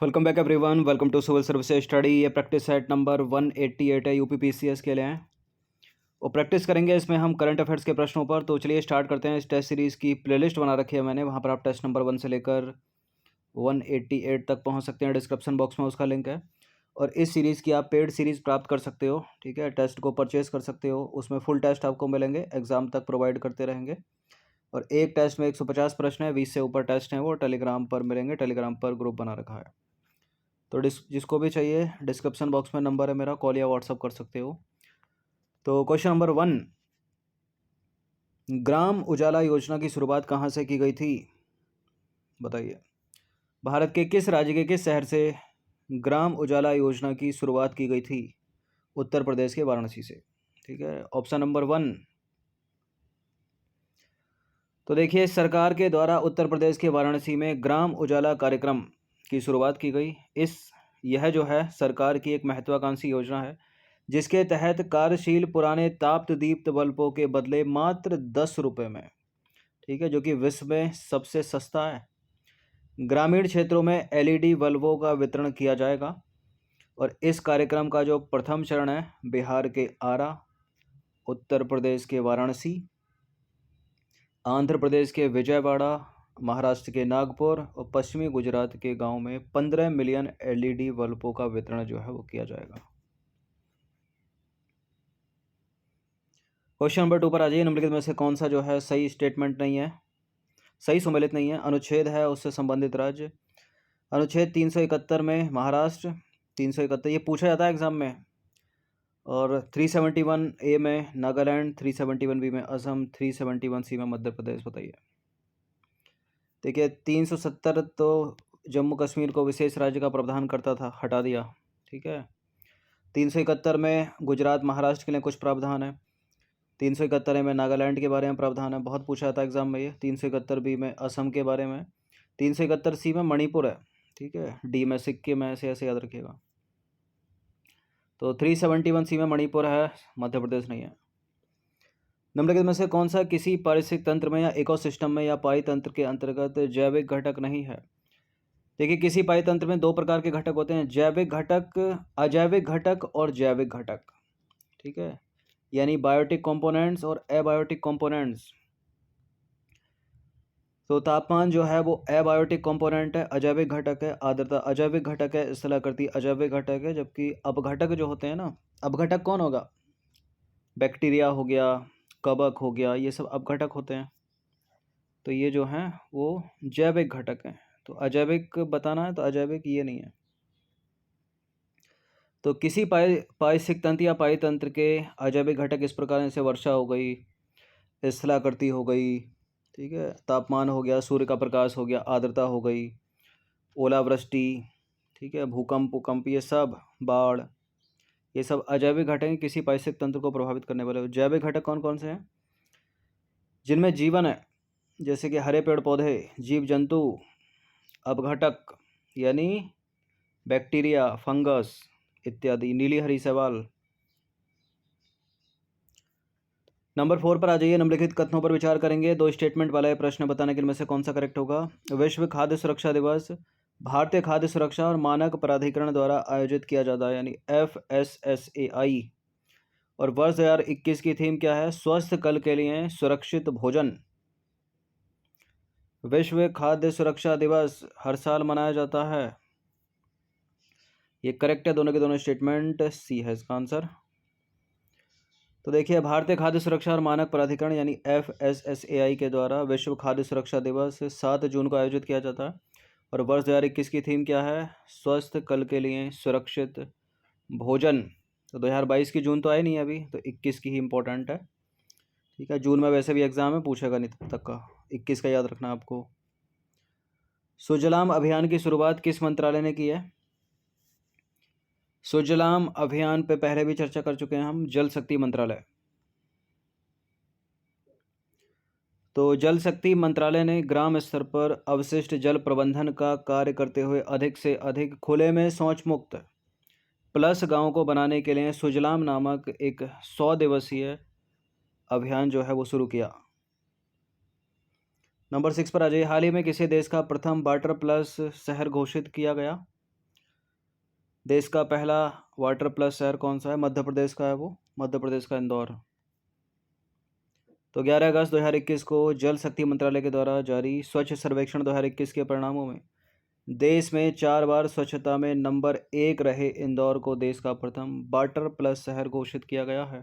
Welcome back everyone, welcome to civil services study. ये practice set number 188 है, UPPCS के लिए हैं। और प्रैक्टिस करेंगे इसमें हम करंट अफेयर्स के प्रश्नों पर। तो चलिए स्टार्ट करते हैं। इस टेस्ट सीरीज़ की प्लेलिस्ट बना रखी है मैंने, वहाँ पर आप टेस्ट नंबर 1 से लेकर 188 तक पहुँच सकते हैं। डिस्क्रिप्शन बॉक्स में उसका लिंक है। और इस सीरीज़ की आप पेड सीरीज़ प्राप्त कर सकते हो, ठीक है। टेस्ट को परचेज़ कर सकते हो, उसमें फुल टेस्ट आपको मिलेंगे, एग्ज़ाम तक प्रोवाइड करते रहेंगे। और एक टेस्ट में 150 प्रश्न है, 20 से ऊपर टेस्ट हैं, वो टेलीग्राम पर मिलेंगे। टेलीग्राम पर ग्रुप बना रखा है। तो जिसको भी चाहिए डिस्क्रिप्शन बॉक्स में नंबर है मेरा, कॉल या व्हाट्सअप कर सकते हो। तो क्वेश्चन नंबर 1, ग्राम उजाला योजना की शुरुआत कहाँ से की गई थी? बताइए। भारत के किस राज्य के किस शहर से ग्राम उजाला योजना की शुरुआत की गई थी? उत्तर प्रदेश के वाराणसी से, ठीक है। Option number 1। तो देखिए, सरकार के द्वारा उत्तर प्रदेश के वाराणसी में ग्राम उजाला कार्यक्रम की शुरुआत की गई। यह जो है सरकार की एक महत्वाकांक्षी योजना है, जिसके तहत कार्यशील पुराने ताप्त दीप्त बल्बों के बदले मात्र 10 रुपये में, ठीक है, जो कि विश्व में सबसे सस्ता है, ग्रामीण क्षेत्रों में एलईडी बल्बों का वितरण किया जाएगा। और इस कार्यक्रम का जो प्रथम चरण है, बिहार के आरा, उत्तर प्रदेश के वाराणसी, आंध्र प्रदेश के विजयवाड़ा, महाराष्ट्र के नागपुर और पश्चिमी गुजरात के गांव में 15 मिलियन एलईडी बल्बों का वितरण जो है वो किया जाएगा। क्वेश्चन नंबर 2 पर आ जाइए। निम्नलिखित में से कौन सा जो है सही स्टेटमेंट नहीं है, सही सुमेलित नहीं है? अनुच्छेद है उससे संबंधित राज्य। अनुच्छेद 371 में महाराष्ट्र, 371 ये पूछा जाता है एग्जाम में। और 371A में नागालैंड, 371B में असम, 371C में मध्य प्रदेश। बताइए। देखिए, 370 तो जम्मू कश्मीर को विशेष राज्य का प्रावधान करता था, हटा दिया, ठीक है। 371 में गुजरात महाराष्ट्र के लिए कुछ प्रावधान है। 371 में नागालैंड के बारे में प्रावधान है, बहुत पूछा था एग्जाम में ये। 371B में असम के बारे में। 371C में मणिपुर है, ठीक है। डी में सिक्किम है, ऐसे ऐसे याद रखिएगा। तो 371C में मणिपुर है, मध्य प्रदेश नहीं है। निम्नलिखित में से कौन सा किसी पारिस्थितिक तंत्र में या इकोसिस्टम में या पारितंत्र के अंतर्गत जैविक घटक नहीं है? देखिए, किसी पारितंत्र में दो प्रकार के घटक होते हैं, जैविक घटक, अजैविक घटक और जैविक घटक, ठीक है। यानी बायोटिक कंपोनेंट्स और एबायोटिक कंपोनेंट्स। तो तापमान जो है वो एबायोटिक कंपोनेंट है, अजैविक घटक है। आर्द्रता अजैविक घटक है। स्थलाकृति अजैविक घटक है। जबकि अपघटक जो होते हैं ना, अपघटक कौन होगा? बैक्टीरिया हो गया, कवक हो गया, ये सब अपघटक होते हैं। तो ये जो हैं वो जैविक घटक हैं। तो अजैविक बताना है, तो अजैविक ये नहीं है। तो किसी पारिस्थितिक तंत्र या पारितंत्र के अजैविक घटक इस प्रकार, जैसे वर्षा हो गई, स्थलाकृति हो गई, ठीक है, तापमान हो गया, सूर्य का प्रकाश हो गया, आर्द्रता हो गई, ओलावृष्टि, ठीक है, भूकंप, ये सब, बाढ़, ये सब अजैविक घटक हैं, किसी पारिस्थितिक तंत्र को प्रभावित करने वाले। जैविक घटक कौन कौन से हैं? जिनमें जीवन है, जैसे कि हरे पेड़ पौधे, जीव जंतु। अपघटक यानी बैक्टीरिया, फंगस इत्यादि। नीली हरी शैवाल। नंबर 4 पर आ जाइए। निम्नलिखित कथनों पर विचार करेंगे। दो स्टेटमेंट वाला प्रश्न बताने के इनमें से कौन सा करेक्ट होगा? विश्व खाद्य सुरक्षा दिवस भारतीय खाद्य सुरक्षा और मानक प्राधिकरण द्वारा आयोजित किया जाता है, यानी FSSAI। और वर्ष 2021 की थीम क्या है? स्वस्थ कल के लिए सुरक्षित भोजन। विश्व खाद्य सुरक्षा दिवस हर साल मनाया जाता है। ये करेक्ट है, दोनों के दोनों स्टेटमेंट। सी है इसका आंसर। तो देखिए, भारतीय खाद्य सुरक्षा और मानक प्राधिकरण यानी FSSAI के द्वारा विश्व खाद्य सुरक्षा दिवस 7 जून को आयोजित किया जाता है। और वर्ष 2021 की थीम क्या है? स्वस्थ कल के लिए सुरक्षित भोजन। तो 2022 की जून तो आई नहीं है अभी, तो 21 की ही इम्पोर्टेंट है, ठीक है। जून में वैसे भी एग्जाम में पूछेगा नहीं तब तक का, 21 का याद रखना आपको। सुजलाम अभियान की शुरुआत किस मंत्रालय ने की है? सुजलाम अभियान पे पहले भी चर्चा कर चुके हैं हम, जल शक्ति मंत्रालय। तो जल शक्ति मंत्रालय ने ग्राम स्तर पर अवशिष्ट जल प्रबंधन का कार्य करते हुए अधिक से अधिक खुले में शौच मुक्त प्लस गांवों को बनाने के लिए सुजलाम नामक एक 100 दिवसीय अभियान जो है वो शुरू किया। नंबर 6 पर आ जाइए। हाल ही में किसी देश का प्रथम वाटर प्लस शहर घोषित किया गया? देश का पहला वाटर प्लस शहर कौन सा है? मध्य प्रदेश का है वो, मध्य प्रदेश का इंदौर। तो 11 अगस्त 2021 को जल शक्ति मंत्रालय के द्वारा जारी स्वच्छ सर्वेक्षण 2021 के परिणामों में देश में 4 बार स्वच्छता में नंबर 1 रहे इंदौर को देश का प्रथम वाटर प्लस शहर घोषित किया गया है।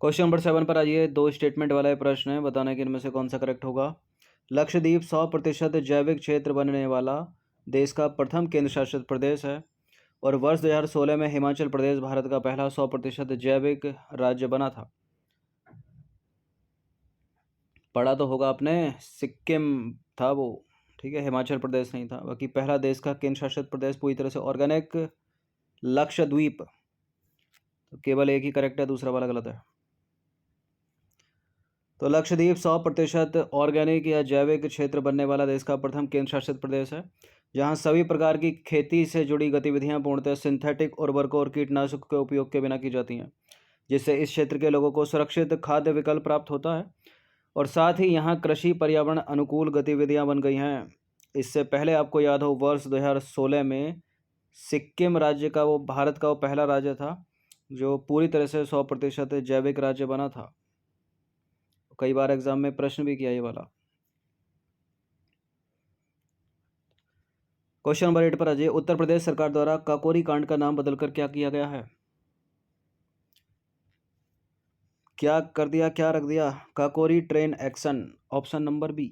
क्वेश्चन नंबर 7 पर आइए। 2 स्टेटमेंट वाला प्रश्न है, बताना कि इनमें से कौन सा करेक्ट होगा। लक्षद्वीप 100% जैविक क्षेत्र बनने वाला देश का प्रथम केंद्र शासित प्रदेश है और वर्ष 2016 में हिमाचल प्रदेश भारत का पहला 100% जैविक राज्य बना था। पढ़ा तो होगा आपने, सिक्किम था वो, ठीक है, हिमाचल प्रदेश नहीं था। बाकी पहला देश का केंद्र शासित प्रदेश पूरी तरह से ऑर्गेनिक लक्षद्वीप, तो केवल एक ही करेक्ट है, दूसरा वाला गलत है। तो लक्षद्वीप 100% ऑर्गेनिक या जैविक क्षेत्र बनने वाला देश का प्रथम केंद्र शासित प्रदेश है, जहां सभी प्रकार की खेती से जुड़ी गतिविधियां पूर्णतः सिंथेटिक उर्वरकों और कीटनाशक के उपयोग के बिना की जाती हैं, जिससे इस क्षेत्र के लोगों को सुरक्षित खाद्य विकल्प प्राप्त होता है और साथ ही यहाँ कृषि पर्यावरण अनुकूल गतिविधियां बन गई हैं। इससे पहले आपको याद हो, वर्ष 2016 में सिक्किम राज्य का, वो भारत का वो पहला राज्य था जो पूरी तरह से 100% जैविक राज्य बना था। कई बार एग्जाम में प्रश्न भी किया ये वाला। क्वेश्चन नंबर 8 पर आइए। उत्तर प्रदेश सरकार द्वारा काकोरी कांड का नाम बदलकर क्या किया गया है? क्या कर दिया, क्या रख दिया? Kakori train action, option number B.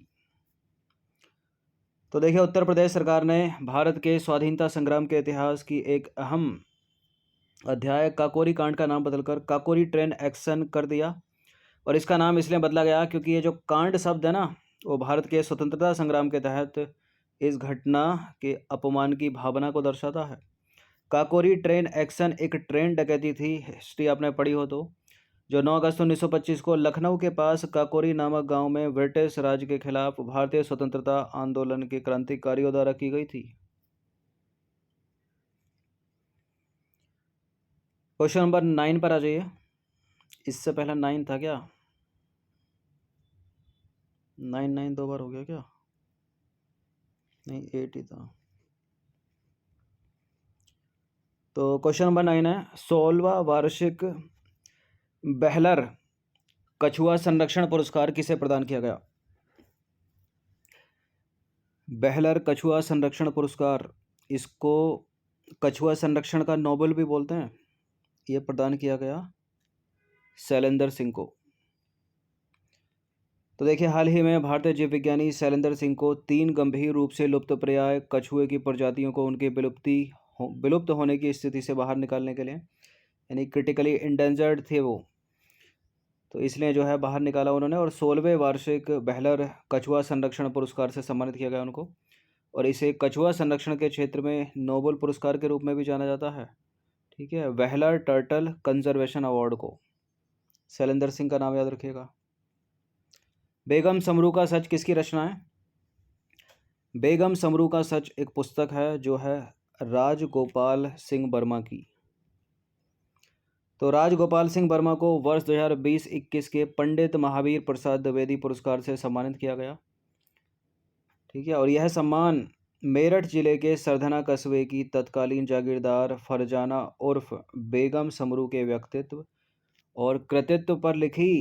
तो देखिए, उत्तर प्रदेश सरकार ने भारत के स्वाधीनता संग्राम के इतिहास की एक अहम अध्याय काकोरी कांड का नाम बदलकर काकोरी ट्रेन एक्शन कर दिया। और इसका नाम इसलिए बदला गया क्योंकि ये जो कांड शब्द है ना, वो भारत के स्वतंत्रता संग्राम के तहत इस घटना के अपमान की भावना को दर्शाता है। काकोरी ट्रेन एक्शन एक ट्रेन डकैती थी, हिस्ट्री आपने पढ़ी हो तो, जो 9 अगस्त 1925 को लखनऊ के पास काकोरी नामक गांव में ब्रिटिश राज के खिलाफ भारतीय स्वतंत्रता आंदोलन के क्रांतिकारियों द्वारा की गई थी। क्वेश्चन नंबर 9 पर आ जाइए। इससे पहला 9 था क्या? 9 2 बार हो गया क्या? नहीं, 8 ही था। तो क्वेश्चन नंबर 9 है, 16वां वार्षिक बेहलर कछुआ संरक्षण पुरस्कार किसे प्रदान किया गया? बेहलर कछुआ संरक्षण पुरस्कार, इसको कछुआ संरक्षण का नोबेल भी बोलते हैं, ये प्रदान किया गया शैलेंद्र सिंह को। तो देखिए, हाल ही में भारतीय जीव विज्ञानी शैलेंद्र सिंह को 3 गंभीर रूप से लुप्तप्राय कछुए की प्रजातियों को उनके विलुप्त होने की स्थिति से बाहर निकालने के लिए, यानी क्रिटिकली इंडेंजर्ड थे वो, तो इसलिए जो है बाहर निकाला उन्होंने। और 16वें वार्षिक बेहलर कछुआ संरक्षण पुरस्कार से सम्मानित किया गया उनको। और इसे कछुआ संरक्षण के क्षेत्र में नोबेल पुरस्कार के रूप में भी जाना जाता है, ठीक है, बेहलर टर्टल कंजर्वेशन अवार्ड को। शैलेंद्र सिंह का नाम याद रखिएगा। बेगम समरू का सच किसकी रचना है? बेगम समरू का सच एक पुस्तक है जो है राजगोपाल सिंह वर्मा की। तो राजगोपाल सिंह वर्मा को वर्ष 2020-21 के पंडित महावीर प्रसाद द्विवेदी पुरस्कार से सम्मानित किया गया, ठीक है। और यह सम्मान मेरठ जिले के सरधना कस्बे की तत्कालीन जागीरदार फरजाना उर्फ बेगम समरू के व्यक्तित्व और कृतित्व पर लिखी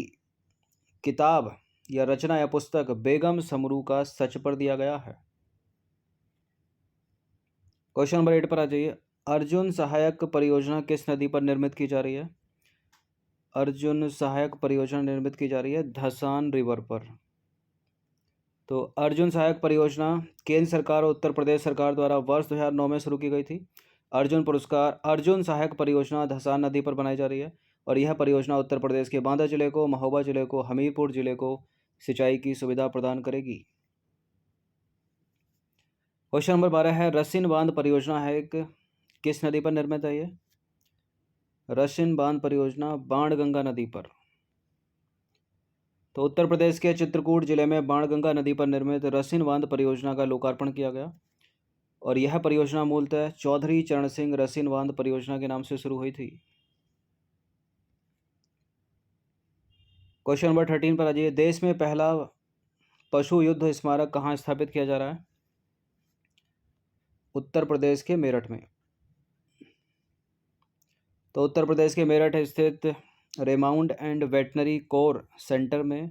किताब या रचना या पुस्तक बेगम समरू का सच पर दिया गया है। क्वेश्चन नंबर 8 पर आ जाइए। अर्जुन सहायक परियोजना किस नदी पर निर्मित की जा रही है? अर्जुन सहायक परियोजना निर्मित की जा रही है धसान रिवर पर। तो अर्जुन सहायक परियोजना केंद्र सरकार और उत्तर प्रदेश सरकार द्वारा वर्ष 2009 में शुरू की गई थी। अर्जुन सहायक परियोजना धसान नदी पर बनाई जा रही है और यह परियोजना उत्तर प्रदेश के बांदा जिले को, महोबा जिले को, हमीरपुर जिले को सिंचाई की सुविधा प्रदान करेगी। क्वेश्चन नंबर 12 है, रसिन बांध परियोजना है एक किस नदी पर निर्मित है? ये रसिन बांध परियोजना बाणगंगा नदी पर। तो उत्तर प्रदेश के चित्रकूट जिले में बाणगंगा नदी पर निर्मित रसिन बांध परियोजना का लोकार्पण किया गया और यह परियोजना मूलतः चौधरी चरण सिंह रसिन बांध परियोजना के नाम से शुरू हुई थी। क्वेश्चन नंबर 13 पर आ जाइए। देश में पहला पशु युद्ध स्मारक कहाँ स्थापित किया जा रहा है? उत्तर प्रदेश के मेरठ में। तो उत्तर प्रदेश के मेरठ स्थित रेमाउंड एंड वेटनरी कोर सेंटर में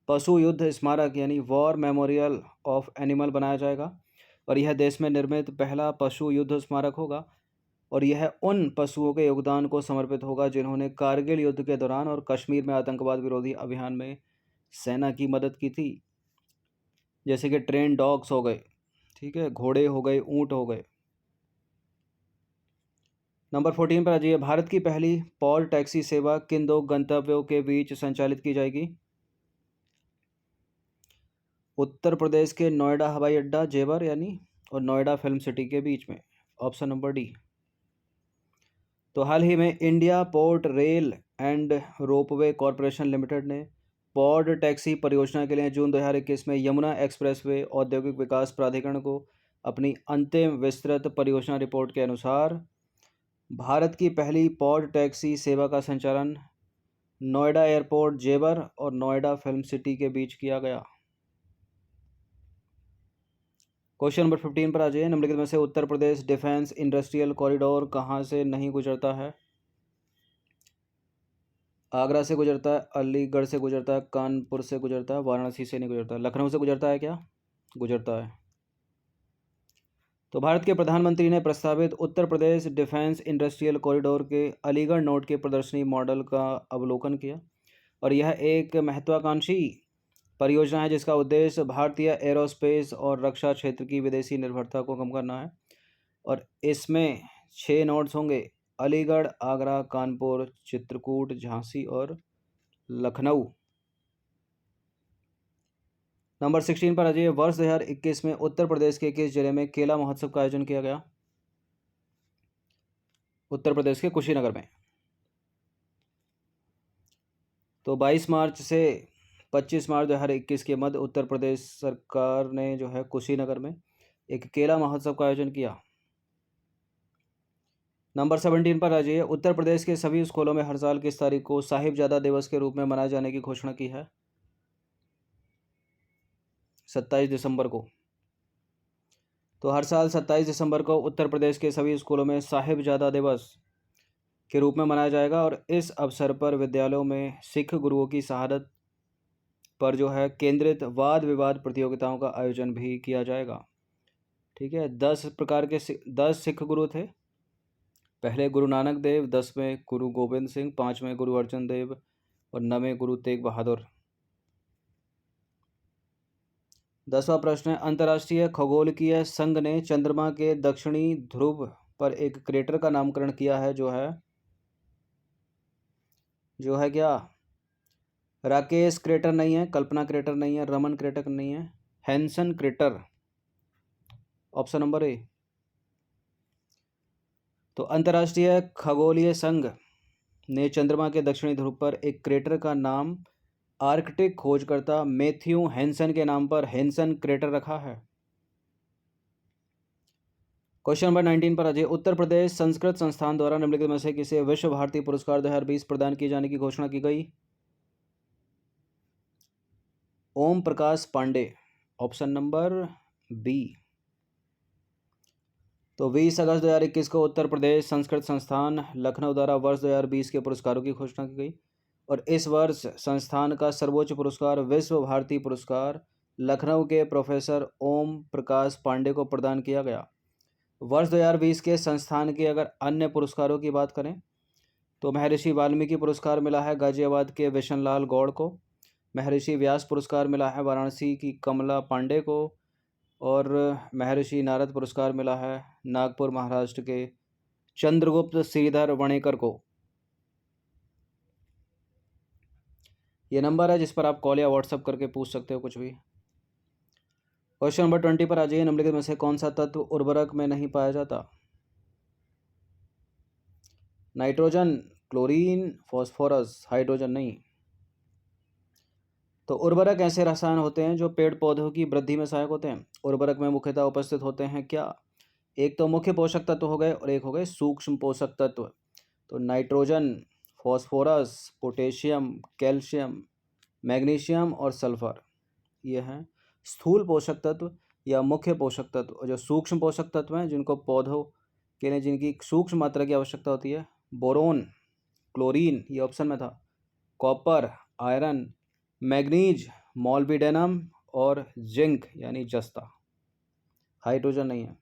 पशु युद्ध स्मारक यानी वॉर मेमोरियल ऑफ एनिमल बनाया जाएगा और यह देश में निर्मित पहला पशु युद्ध स्मारक होगा और यह उन पशुओं के योगदान को समर्पित होगा जिन्होंने कारगिल युद्ध के दौरान और कश्मीर में आतंकवाद विरोधी अभियान में सेना की मदद की थी। जैसे कि ट्रेन डॉग्स हो गए, ठीक है, घोड़े हो गए, ऊंट हो गए। नंबर 14 पर आ जाइए। भारत की पहली पॉड टैक्सी सेवा किन दो गंतव्यों के बीच संचालित की जाएगी? उत्तर प्रदेश के नोएडा हवाई अड्डा जेवर यानी और नोएडा फिल्म सिटी के बीच में। Option number D. तो हाल ही में India port rail and ropeway corporation limited ने पॉड टैक्सी परियोजना के लिए जून 2021 में यमुना एक्सप्रेसवे औद्योगिक विकास प्राधिकरण को अपनी अंतिम विस्तृत परियोजना रिपोर्ट के अनुसार भारत की पहली पॉड टैक्सी सेवा का संचालन नोएडा एयरपोर्ट जेवर और नोएडा फिल्म सिटी के बीच किया गया। क्वेश्चन नंबर 15 पर आ जाइए। निम्नलिखित में से Uttar Pradesh defence industrial corridor कहाँ से नहीं गुजरता है? आगरा से गुजरता है, अलीगढ़ से गुजरता है, कानपुर से गुजरता है, वाराणसी से नहीं गुजरता। लखनऊ से गुजरता है क्या? गुजरता है। तो भारत के प्रधानमंत्री ने प्रस्तावित Uttar Pradesh defence industrial corridor के अलीगढ़ नोट के प्रदर्शनी मॉडल का अवलोकन किया और यह एक महत्वाकांक्षी परियोजना है जिसका उद्देश्य भारतीय एरोस्पेस और रक्षा क्षेत्र की विदेशी निर्भरता को कम करना है और इसमें 6 नोड्स होंगे: अलीगढ़, आगरा, कानपुर, चित्रकूट, झांसी और लखनऊ। नंबर 16 पर आ जाइए। वर्ष 2021 में उत्तर प्रदेश के किस जिले में केला महोत्सव का आयोजन किया गया? उत्तर प्रदेश के कुशीनगर में। तो 22 मार्च से 25 मार्च 2021 के मध्य उत्तर प्रदेश सरकार ने जो है कुशीनगर में एक केला महोत्सव का आयोजन किया। नंबर 17 पर आ जाइए। उत्तर प्रदेश के सभी स्कूलों में हर साल किस तारीख को साहिबजादा दिवस के रूप में मनाए जाने की घोषणा की है? 27 दिसंबर को। तो हर साल 27 दिसंबर को उत्तर प्रदेश के सभी स्कूलों में साहिबजादा दिवस के रूप में मनाया जाएगा और इस अवसर पर विद्यालयों में सिख गुरुओं की शहादत पर जो है केंद्रित वाद विवाद प्रतियोगिताओं का आयोजन भी किया जाएगा। ठीक है, 10 प्रकार के 10 सिख गुरु थे। पहले गुरु नानक देव, 10वें गुरु गोविंद सिंह, 5वें गुरु अर्जन देव और 9वें गुरु तेग बहादुर। 10वां प्रश्न है, अंतर्राष्ट्रीय खगोलकीय संघ ने चंद्रमा के दक्षिणी ध्रुव पर एक क्रेटर का नामकरण किया है जो है क्या? राकेश क्रेटर नहीं है, कल्पना क्रेटर नहीं है, रमन क्रेटर नहीं है, Hansen crater. Option number A. तो अंतर्राष्ट्रीय खगोलीय संघ ने चंद्रमा के दक्षिणी ध्रुव पर एक क्रेटर का नाम आर्कटिक खोजकर्ता मैथ्यू हैंसन के नाम पर हैंसन क्रेटर रखा है। क्वेश्चन नंबर 19 पर आ जाइए। उत्तर प्रदेश संस्कृत संस्थान द्वारा निम्नलिखित में से किसे विश्व भारती पुरस्कार 2020 प्रदान किए जाने की घोषणा की गई? Om Prakash Pandey. Option number B. तो 20 अगस्त 2021 को उत्तर प्रदेश संस्कृत संस्थान लखनऊ द्वारा वर्ष 2020 के पुरस्कारों की घोषणा की गई और इस वर्ष संस्थान का सर्वोच्च पुरस्कार विश्व भारती पुरस्कार लखनऊ के प्रोफेसर ओम प्रकाश पांडे को प्रदान किया गया। वर्ष 2020 के संस्थान के अगर अन्य पुरस्कारों की बात करें तो महर्षि वाल्मीकि पुरस्कार मिला है गाजियाबाद के विशन लाल गौड़ को, महर्षि व्यास पुरस्कार मिला है वाराणसी की कमला पांडे को और महर्षि नारद पुरस्कार मिला है नागपुर महाराष्ट्र के चंद्रगुप्त श्रीधर वणेकर को। ये नंबर है जिस पर आप कॉल या व्हाट्सएप करके पूछ सकते हो कुछ भी। क्वेश्चन नंबर 20 पर आ जाइए। निम्नलिखित में से कौन सा तत्व उर्वरक में नहीं पाया जाता? नाइट्रोजन, क्लोरीन, फॉस्फोरस, हाइड्रोजन नहीं। तो उर्वरक ऐसे रसायन होते हैं जो पेड़ पौधों की वृद्धि में सहायक होते हैं। उर्वरक में मुख्यतः उपस्थित होते हैं क्या? एक तो मुख्य पोषक तत्व हो गए और एक हो गए सूक्ष्म पोषक तत्व। तो nitrogen, phosphorus, potassium, calcium, magnesium और सल्फर ये हैं स्थूल पोषक तत्व या मुख्य पोषक तत्व, जो सूक्ष्म पोषक तत्व हैं जिनको पौधों के लिए जिनकी सूक्ष्म मात्रा की आवश्यकता होती है, बोरोन, क्लोरीन, ये ऑप्शन में था, कॉपर, आयरन, मैग्नीज, मॉलिब्डेनम और जिंक यानी जस्ता। हाइड्रोजन नहीं है।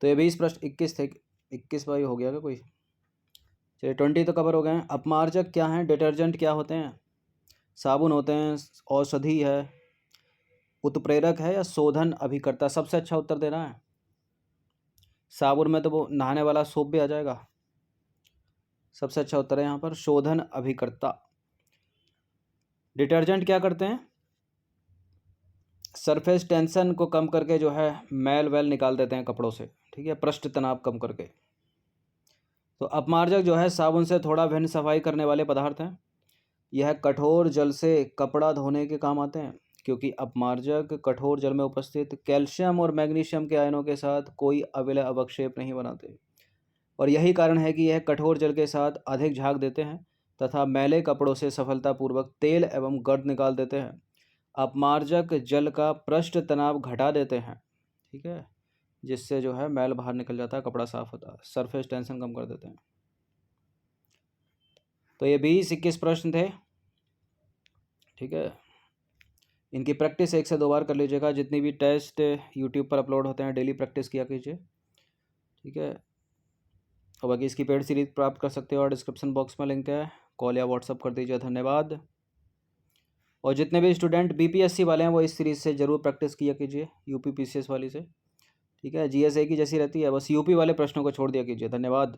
तो ये 20 प्रश्न 21 थे। 21 भाई हो गया क्या कोई? चलिए 20 तो कवर हो गए हैं। अपमार्जक क्या हैं? डिटर्जेंट क्या होते हैं? साबुन होते हैं, औषधि है, उत्प्रेरक है या शोधन अभिकर्ता? सबसे अच्छा उत्तर देना है। साबुन में तो वो नहाने वाला सोप भी आ जाएगा। सबसे अच्छा उत्तर है यहाँ पर शोधन अभिकर्ता। डिटर्जेंट क्या करते हैं? सरफेस टेंशन को कम करके जो है मैल वैल निकाल देते हैं कपड़ों से, ठीक है, पृष्ठ तनाव कम करके। तो अपमार्जक जो है साबुन से थोड़ा भिन्न सफाई करने वाले पदार्थ हैं। यह कठोर जल से कपड़ा धोने के काम आते हैं, क्योंकि अपमार्जक कठोर जल में उपस्थित कैल्शियम और मैग्नीशियम के आयनों के साथ कोई अविलय अवक्षेप नहीं बनाते, और यही कारण है कि यह कठोर जल के साथ अधिक झाग देते हैं तथा मैले कपड़ों से सफलतापूर्वक तेल एवं गर्द निकाल देते हैं। अपमार्जक जल का पृष्ठ तनाव घटा देते हैं, ठीक है, जिससे जो है मैल बाहर निकल जाता है, कपड़ा साफ होता है, सरफेस टेंशन कम कर देते हैं। तो ये 20-21 प्रश्न थे, ठीक है। इनकी प्रैक्टिस 1 से 2 बार कर लीजिएगा। जितनी भी टेस्ट यूट्यूब पर अपलोड होते हैं डेली प्रैक्टिस किया कीजिए, ठीक है। और बाकी इसकी पेड सीरीज प्राप्त कर सकते हो और डिस्क्रिप्शन बॉक्स में लिंक है, कॉल या व्हाट्सअप कर दीजिए। धन्यवाद। और जितने भी स्टूडेंट बीपीएससी वाले हैं वो इस सीरीज़ से ज़रूर प्रैक्टिस किया कीजिए, यूपी पीसीएस वाली से, ठीक है। जीएसए की जैसी रहती है, बस यूपी वाले प्रश्नों को छोड़ दिया कीजिए। धन्यवाद।